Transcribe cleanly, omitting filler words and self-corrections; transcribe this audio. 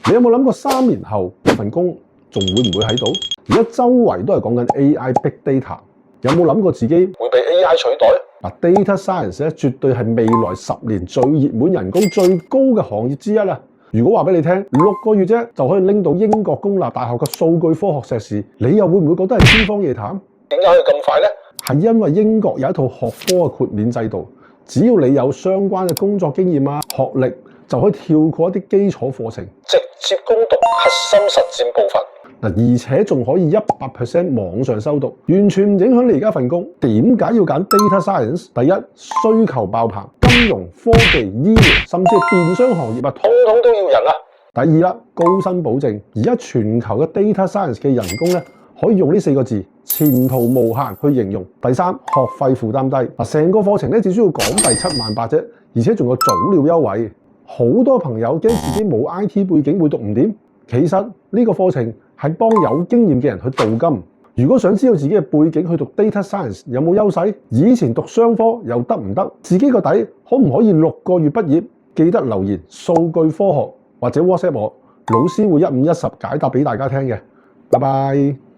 你有冇諗過3年後份工仲會唔會喺度？而家周圍都係講緊 AI Big Data， 有冇諗過自己會被 AI 取代？Data Science 咧絕對係未來10年最熱門、人工最高嘅行業之一啦。如果話俾你聽6個月啫就可以拎到英國公立大學嘅數據科學碩士，你又會唔會覺得係天方夜譚？點解可以咁快呢？係因為英國有一套學科嘅豁免制度，只要你有相關嘅工作經驗啊、學歷，就可以跳過一啲基礎課程，直接攻讀核心實戰部分。而且仲可以100% 網上修讀，完全唔影響你而家份工。點解要揀 Data Science？ 第一，需求爆棚，金融、科技、醫療，甚至係電商行業啊，通通都要人啊。第二啦，高薪保證。而家全球嘅 Data Science 嘅人工咧，可以用呢4個字：前途無限去形容。第三，學費負擔低。成個課程咧只需要港幣78000啫，而且仲有早鳥優惠。好多朋友驚自己冇 IT 背景會讀唔掂，其實呢個課程係幫有經驗嘅人去鍍金。如果想知道自己嘅背景去讀 Data Science 有冇優勢，以前讀商科又得唔得，自己個底可唔可以6個月畢業？記得留言數據科學或者 WhatsApp 我，老師會1510解答俾大家聽嘅。拜拜。